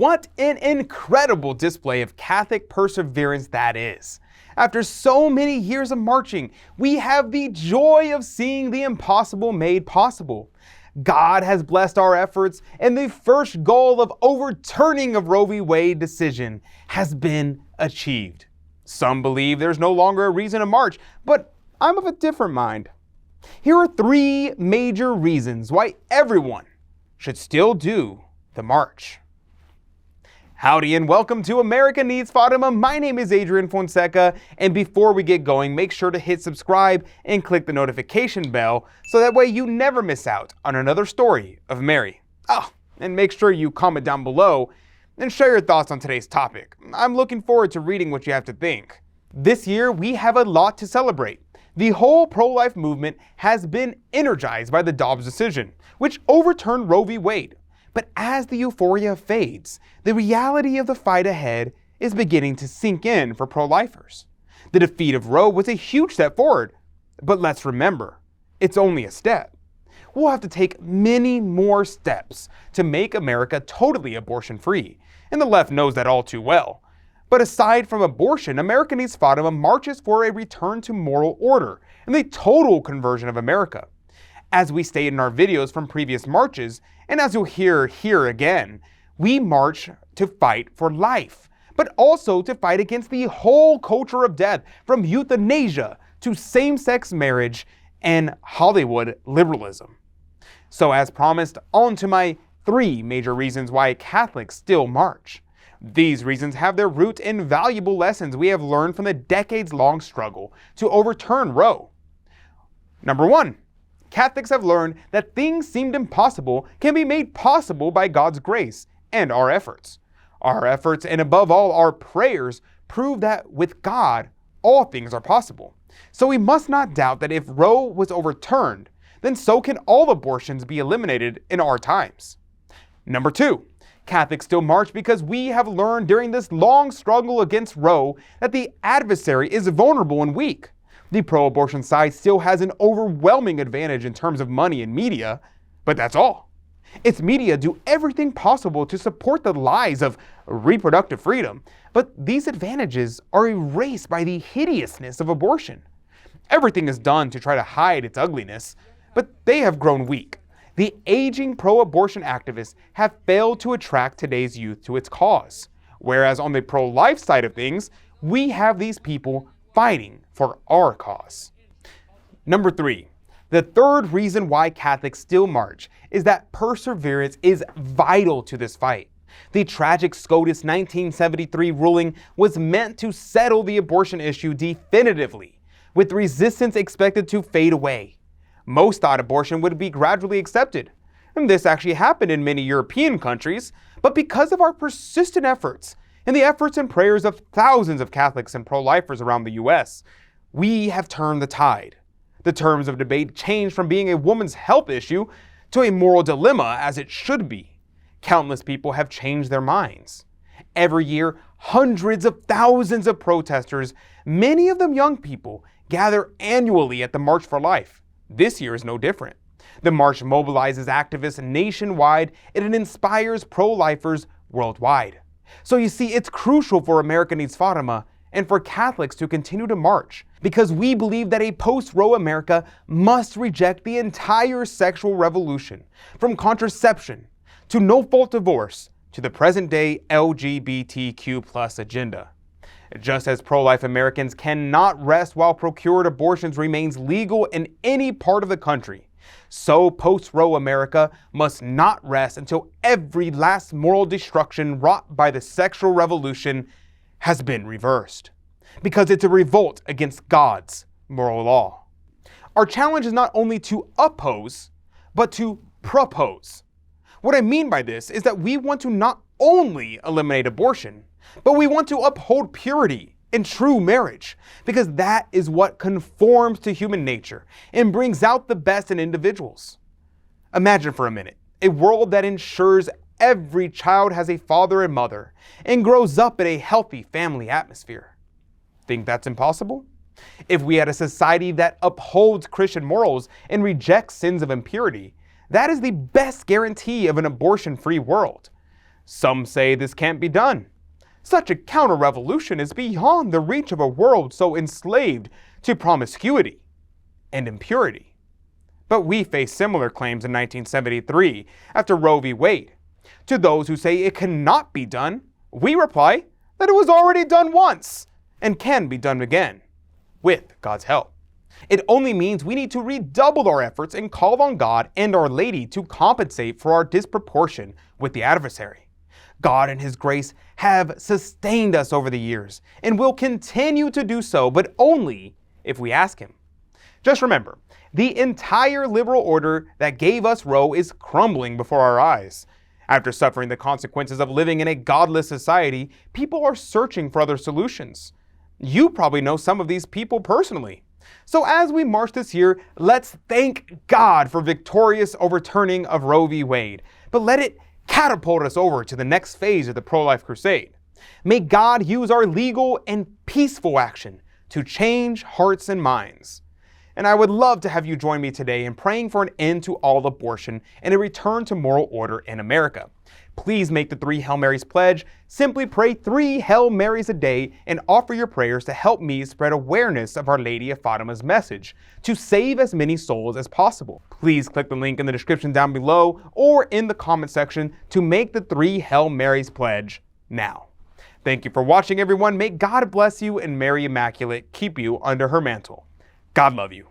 What an incredible display of Catholic perseverance that is. After so many years of marching, we have the joy of seeing the impossible made possible. God has blessed our efforts, and the first goal of overturning of Roe v. Wade decision has been achieved. Some believe there's no longer a reason to march, but I'm of a different mind. Here are 3 major reasons why everyone should still do the march. Howdy and welcome to America Needs Fatima. My name is 𝗠𝗵𝗿𝗲, and before we get going, make sure to hit subscribe and click the notification bell so that way you never miss out on another story of Mary. Oh, and make sure you comment down below and share your thoughts on today's topic. I'm looking forward to reading what you have to think. This year, we have a lot to celebrate. The whole pro-life movement has been energized by the Dobbs decision, which overturned Roe v. Wade. But as the euphoria fades, the reality of the fight ahead is beginning to sink in for pro-lifers. The defeat of Roe was a huge step forward, but let's remember, it's only a step. We'll have to take many more steps to make America totally abortion-free, and the left knows that all too well. But aside from abortion, America Needs Fatima marches for a return to moral order and the total conversion of America. As we stated in our videos from previous marches, and as you'll hear here again, we march to fight for life, but also to fight against the whole culture of death, from euthanasia to same-sex marriage and Hollywood liberalism. So as promised, on to my 3 major reasons why Catholics still march. These reasons have their root in valuable lessons we have learned from the decades-long struggle to overturn Roe. Number 1. Catholics have learned that things seemed impossible can be made possible by God's grace and our efforts. Our efforts, and above all our prayers, prove that with God, all things are possible. So we must not doubt that if Roe was overturned, then so can all abortions be eliminated in our times. Number 2. Catholics still march because we have learned during this long struggle against Roe that the adversary is vulnerable and weak. The pro-abortion side still has an overwhelming advantage in terms of money and media, but that's all. Its media do everything possible to support the lies of reproductive freedom, but these advantages are erased by the hideousness of abortion. Everything is done to try to hide its ugliness, but they have grown weak. The aging pro-abortion activists have failed to attract today's youth to its cause, whereas on the pro-life side of things, we have these people fighting for our cause. Number 3. The third reason why Catholics still march is that perseverance is vital to this fight. The tragic SCOTUS 1973 ruling was meant to settle the abortion issue definitively, with resistance expected to fade away. Most thought abortion would be gradually accepted, and this actually happened in many European countries, but because of our persistent efforts and the efforts and prayers of thousands of Catholics and pro-lifers around the US, we have turned the tide. The terms of debate changed from being a woman's health issue to a moral dilemma, as it should be. Countless people have changed their minds. Every year, hundreds of thousands of protesters, many of them young people, gather annually at the March for Life. This year is no different. The march mobilizes activists nationwide, and it inspires pro-lifers worldwide. So you see, it's crucial for America Needs Fatima and for Catholics to continue to march, because we believe that a post-Roe America must reject the entire sexual revolution, from contraception to no-fault divorce to the present-day LGBTQ+ agenda. Just as pro-life Americans cannot rest while procured abortions remains legal in any part of the country, so post-Roe America must not rest until every last moral destruction wrought by the sexual revolution has been reversed, because it's a revolt against God's moral law. Our challenge is not only to oppose, but to propose. What I mean by this is that we want to not only eliminate abortion, but we want to uphold purity and true marriage, because that is what conforms to human nature and brings out the best in individuals. Imagine for a minute a world that ensures every child has a father and mother and grows up in a healthy family atmosphere. Think that's impossible? If we had a society that upholds Christian morals and rejects sins of impurity, that is the best guarantee of an abortion-free world. Some say this can't be done. Such a counter-revolution is beyond the reach of a world so enslaved to promiscuity and impurity. But we faced similar claims in 1973 after Roe v. Wade. To those who say it cannot be done, we reply that it was already done once and can be done again, with God's help. It only means we need to redouble our efforts and call on God and Our Lady to compensate for our disproportion with the adversary. God and His grace have sustained us over the years and will continue to do so, but only if we ask Him. Just remember, the entire liberal order that gave us Roe is crumbling before our eyes. After suffering the consequences of living in a godless society, people are searching for other solutions. You probably know some of these people personally. So as we march this year, let's thank God for victorious overturning of Roe v. Wade, but let it catapult us over to the next phase of the pro-life crusade. May God use our legal and peaceful action to change hearts and minds. And I would love to have you join me today in praying for an end to all abortion and a return to moral order in America. Please make the 3 Hail Marys pledge. Simply pray 3 Hail Marys a day and offer your prayers to help me spread awareness of Our Lady of Fatima's message to save as many souls as possible. Please click the link in the description down below or in the comment section to make the 3 Hail Marys pledge now. Thank you for watching, everyone. May God bless you and Mary Immaculate keep you under her mantle. God love you.